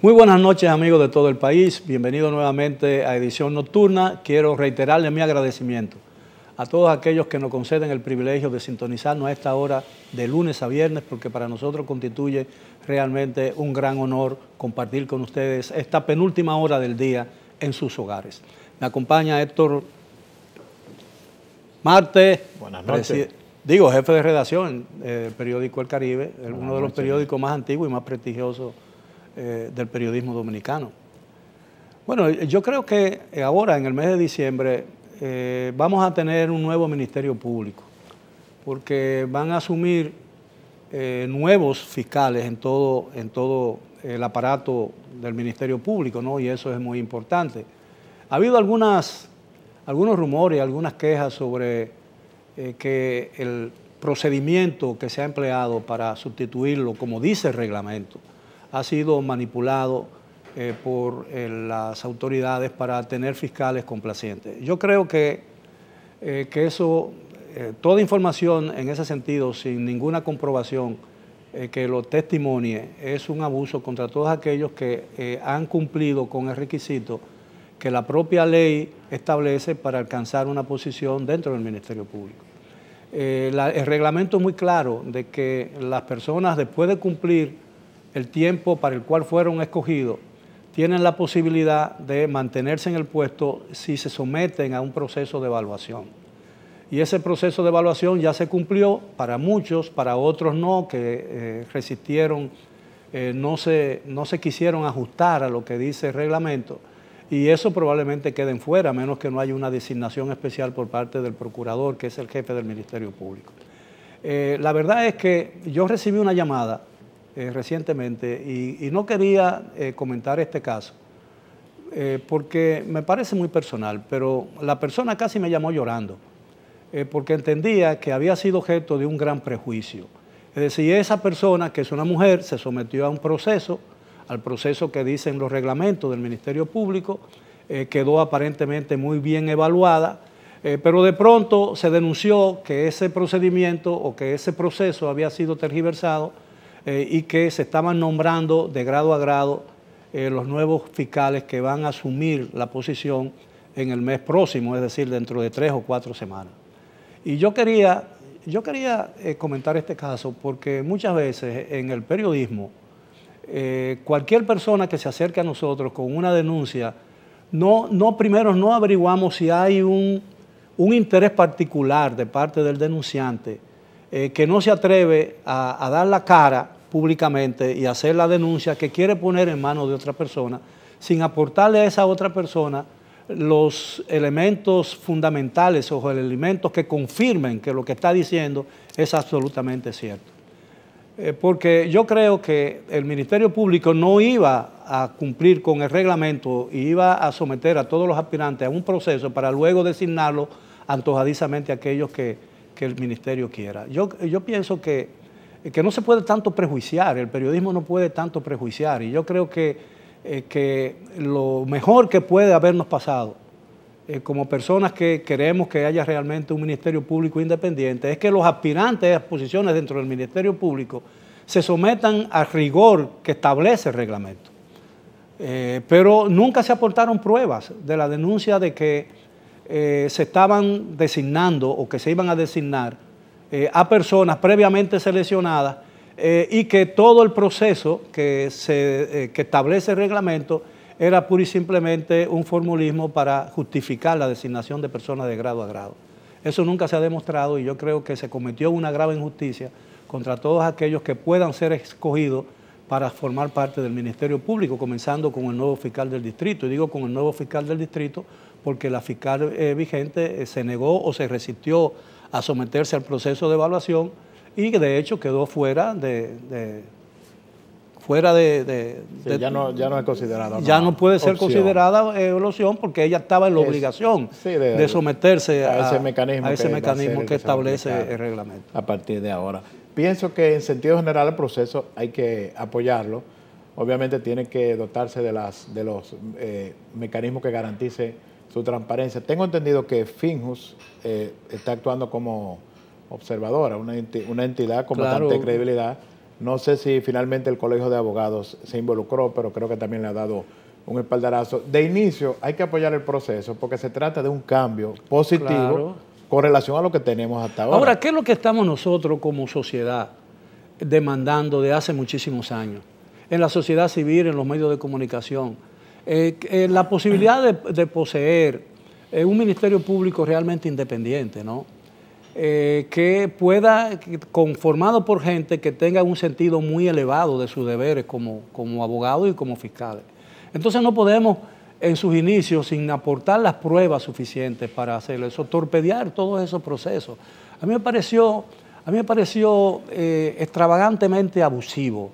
Muy buenas noches, amigos de todo el país. Bienvenidos nuevamente a Edición Nocturna. Quiero reiterarles mi agradecimiento a todos aquellos que nos conceden el privilegio de sintonizarnos a esta hora de lunes a viernes, porque para nosotros constituye realmente un gran honor compartir con ustedes esta penúltima hora del día en sus hogares. Me acompaña Héctor Marte. Buenas noches. Jefe de redacción del periódico El Caribe, uno de los periódicos más antiguos y más prestigiosos del periodismo dominicano. Bueno, yo creo que ahora, en el mes de diciembre, vamos a tener un nuevo Ministerio Público, porque van a asumir nuevos fiscales en todo el aparato del Ministerio Público, ¿no? Y eso es muy importante. Ha habido algunos rumores, algunas quejas sobre que el procedimiento que se ha empleado para sustituirlo, como dice el reglamento, ha sido manipulado por las autoridades para tener fiscales complacientes. Yo creo que eso, toda información en ese sentido, sin ninguna comprobación que lo testimonie, es un abuso contra todos aquellos que han cumplido con el requisito que la propia ley establece para alcanzar una posición dentro del Ministerio Público. El reglamento es muy claro de que las personas, después de cumplir el tiempo para el cual fueron escogidos, tienen la posibilidad de mantenerse en el puesto si se someten a un proceso de evaluación. Y ese proceso de evaluación ya se cumplió para muchos, para otros no, que resistieron, no se quisieron ajustar a lo que dice el reglamento, y eso probablemente queden fuera, a menos que no haya una designación especial por parte del procurador, que es el jefe del Ministerio Público. La verdad es que yo recibí una llamada recientemente y no quería comentar este caso porque me parece muy personal, pero la persona casi me llamó llorando porque entendía que había sido objeto de un gran prejuicio. Es decir, esa persona, que es una mujer, se sometió a un proceso, al proceso que dicen los reglamentos del Ministerio Público, quedó aparentemente muy bien evaluada, pero de pronto se denunció que ese procedimiento o que ese proceso había sido tergiversado y que se estaban nombrando de grado a grado los nuevos fiscales que van a asumir la posición en el mes próximo, es decir, dentro de 3 o 4 semanas. Y yo quería comentar este caso porque muchas veces en el periodismo, cualquier persona que se acerque a nosotros con una denuncia, primero no averiguamos si hay un interés particular de parte del denunciante, que no se atreve a dar la cara públicamente y hacer la denuncia que quiere poner en manos de otra persona, sin aportarle a esa otra persona los elementos fundamentales o los elementos que confirmen que lo que está diciendo es absolutamente cierto. Porque yo creo que el Ministerio Público no iba a cumplir con el reglamento y iba a someter a todos los aspirantes a un proceso para luego designarlo antojadizamente a aquellos que el ministerio quiera. Yo pienso que no se puede tanto prejuiciar, el periodismo no puede tanto prejuiciar, y yo creo que lo mejor que puede habernos pasado como personas que queremos que haya realmente un Ministerio Público independiente es que los aspirantes a posiciones dentro del Ministerio Público se sometan al rigor que establece el reglamento. Pero nunca se aportaron pruebas de la denuncia de que se estaban designando o que se iban a designar a personas previamente seleccionadas y que todo el proceso que establece el reglamento era pura y simplemente un formulismo para justificar la designación de personas de grado a grado. Eso nunca se ha demostrado y yo creo que se cometió una grave injusticia contra todos aquellos que puedan ser escogidos para formar parte del Ministerio Público, comenzando con el nuevo fiscal del distrito. Y digo con el nuevo fiscal del distrito porque la fiscal vigente se negó o se resistió a someterse al proceso de evaluación y de hecho quedó fuera ya no es considerada. Ya no puede ser considerada evaluación porque ella estaba en la obligación de someterse a ese mecanismo que establece el reglamento. A partir de ahora. Pienso que en sentido general el proceso hay que apoyarlo. Obviamente tiene que dotarse de los mecanismos que garantice su transparencia. Tengo entendido que Finjus está actuando como observadora, una entidad con bastante credibilidad No sé si finalmente el Colegio de Abogados se involucró, pero creo que también le ha dado un espaldarazo. De inicio hay que apoyar el proceso porque se trata de un cambio positivo, claro, con relación a lo que tenemos hasta ahora. Ahora, ¿qué es lo que estamos nosotros como sociedad demandando de hace muchísimos años? En la sociedad civil, en los medios de comunicación, la posibilidad de poseer un ministerio público realmente independiente, ¿no? Que pueda, conformado por gente que tenga un sentido muy elevado de sus deberes como abogados y como fiscales. Entonces no podemos, en sus inicios, sin aportar las pruebas suficientes para hacerlo, eso, torpedear todos esos procesos. A mí me pareció extravagantemente abusivo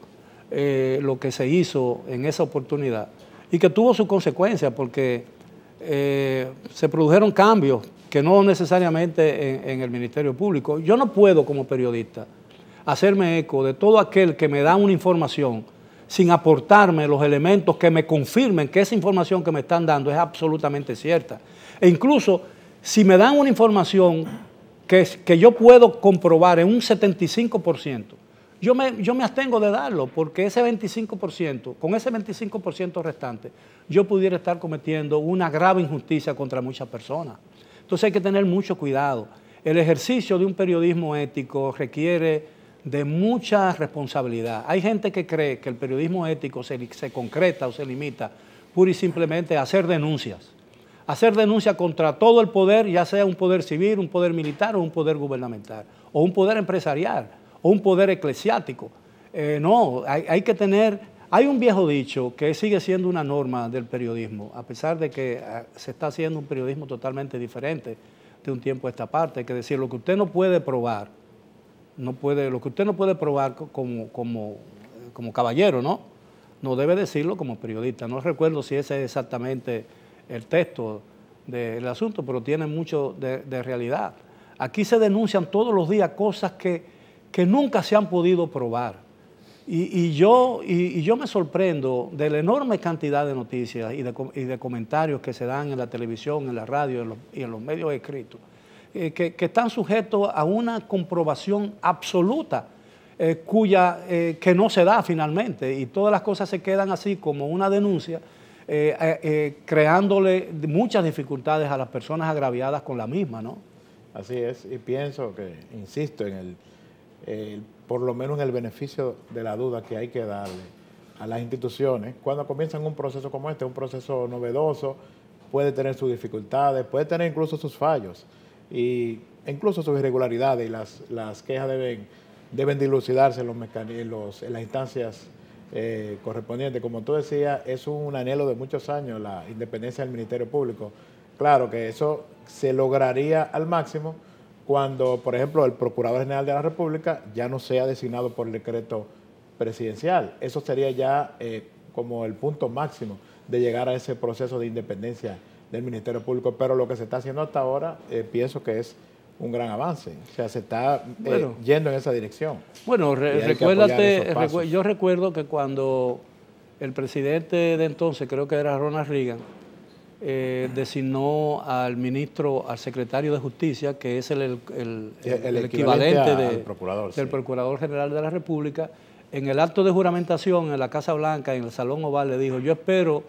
lo que se hizo en esa oportunidad y que tuvo sus consecuencias porque se produjeron cambios que no necesariamente en el Ministerio Público. Yo no puedo como periodista hacerme eco de todo aquel que me da una información sin aportarme los elementos que me confirmen que esa información que me están dando es absolutamente cierta. E incluso si me dan una información que yo puedo comprobar en un 75%, yo me abstengo de darlo, porque ese 25%, con ese 25% restante, yo pudiera estar cometiendo una grave injusticia contra muchas personas. Entonces hay que tener mucho cuidado. El ejercicio de un periodismo ético requiere de mucha responsabilidad. Hay gente que cree que el periodismo ético se concreta o se limita pura y simplemente a hacer denuncias. Hacer denuncias contra todo el poder, ya sea un poder civil, un poder militar o un poder gubernamental, o un poder empresarial, o un poder eclesiástico. No, hay que tener... Hay un viejo dicho que sigue siendo una norma del periodismo, a pesar de que se está haciendo un periodismo totalmente diferente de un tiempo a esta parte. Hay que decir, lo que usted no puede probar, lo que usted no puede probar como caballero, no debe decirlo como periodista. No recuerdo si ese es exactamente el texto del asunto, pero tiene mucho de realidad. Aquí se denuncian todos los días cosas que nunca se han podido probar. Y yo me sorprendo de la enorme cantidad de noticias y de comentarios que se dan en la televisión, en la radio y en los medios escritos, que están sujetos a una comprobación absoluta que no se da finalmente, y todas las cosas se quedan así como una denuncia, creándole muchas dificultades a las personas agraviadas con la misma, ¿no? Así es, y pienso que, insisto, por lo menos en el beneficio de la duda que hay que darle a las instituciones, cuando comienzan un proceso como este, un proceso novedoso, puede tener sus dificultades, puede tener incluso sus fallos, e incluso sus irregularidades, y las quejas deben dilucidarse en las instancias correspondientes. Como tú decías, es un anhelo de muchos años la independencia del Ministerio Público. Claro que eso se lograría al máximo cuando, por ejemplo, el Procurador General de la República ya no sea designado por el decreto presidencial. Eso sería ya como el punto máximo de llegar a ese proceso de independencia del Ministerio Público. Pero lo que se está haciendo hasta ahora, pienso que es un gran avance. O sea, se está yendo en esa dirección. Bueno, recuérdate, yo recuerdo que cuando el presidente de entonces, creo que era Ronald Reagan, designó al secretario de Justicia, que es el equivalente del Procurador General de la República. En el acto de juramentación en la Casa Blanca, en el Salón Oval, le dijo: yo espero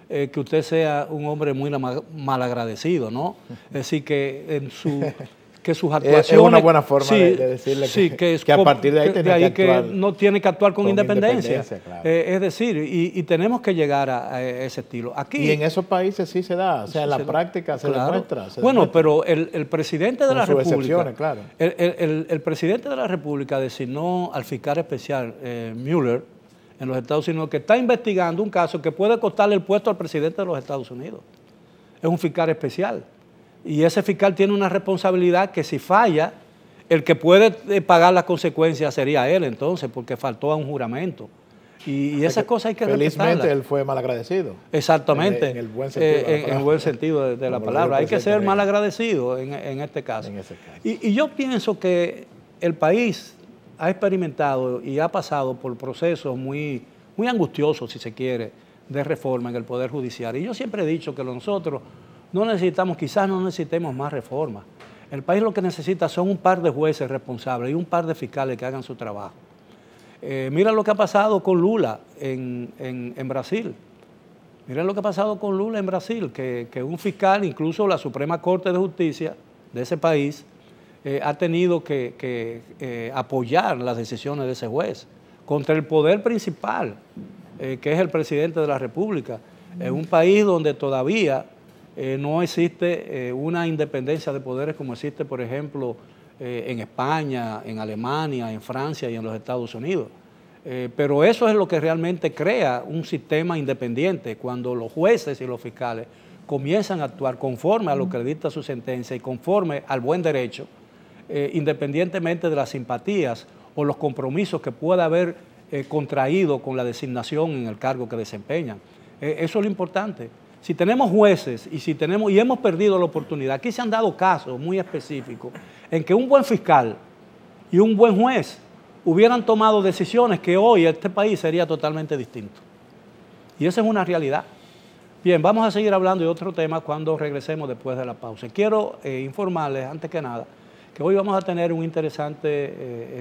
que usted sea un hombre muy malagradecido, ¿no? Es decir, que sus actuaciones... Es una buena forma de decirle que a partir de ahí no tiene que actuar con independencia. Claro. Es decir, y tenemos que llegar a ese estilo. Aquí, y en esos países sí se da, o sea, en la práctica se demuestra. Pero el presidente de la República... Claro. El presidente de la República designó al fiscal especial Mueller en los Estados Unidos, que está investigando un caso que puede costarle el puesto al presidente de los Estados Unidos. Es un fiscal especial. Y ese fiscal tiene una responsabilidad que, si falla, el que puede pagar las consecuencias sería él entonces, porque faltó a un juramento. Y esas cosas hay que respetarlas. Felizmente él fue malagradecido. Exactamente. En el buen sentido de la palabra. En el buen sentido de la palabra. Hay que ser malagradecido en este caso. Y yo pienso que el país ha experimentado y ha pasado por procesos muy angustiosos, si se quiere, de reforma en el Poder Judicial. Y yo siempre he dicho que nosotros quizás no necesitemos más reformas. El país lo que necesita son un par de jueces responsables y un par de fiscales que hagan su trabajo. Mira lo que ha pasado con Lula en Brasil. Mira lo que ha pasado con Lula en Brasil, que un fiscal, incluso la Suprema Corte de Justicia de ese país, ha tenido que apoyar las decisiones de ese juez contra el poder principal, que es el presidente de la República, en un país donde todavía no existe una independencia de poderes como existe, por ejemplo, en España, en Alemania, en Francia y en los Estados Unidos. Pero eso es lo que realmente crea un sistema independiente, cuando los jueces y los fiscales comienzan a actuar conforme a lo que le dicta su sentencia y conforme al buen derecho, independientemente de las simpatías o los compromisos que pueda haber contraído con la designación en el cargo que desempeñan. Eso es lo importante. Si tenemos jueces y hemos perdido la oportunidad, aquí se han dado casos muy específicos en que un buen fiscal y un buen juez hubieran tomado decisiones que hoy este país sería totalmente distinto. Y esa es una realidad. Bien, vamos a seguir hablando de otro tema cuando regresemos después de la pausa. Quiero informarles, antes que nada, que hoy vamos a tener una interesante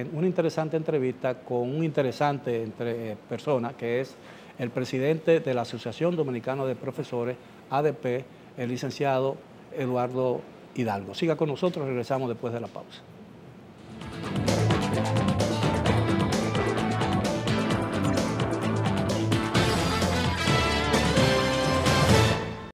entrevista con un interesante persona, que es el presidente de la Asociación Dominicana de Profesores, ADP, el licenciado Eduardo Hidalgo. Siga con nosotros, regresamos después de la pausa.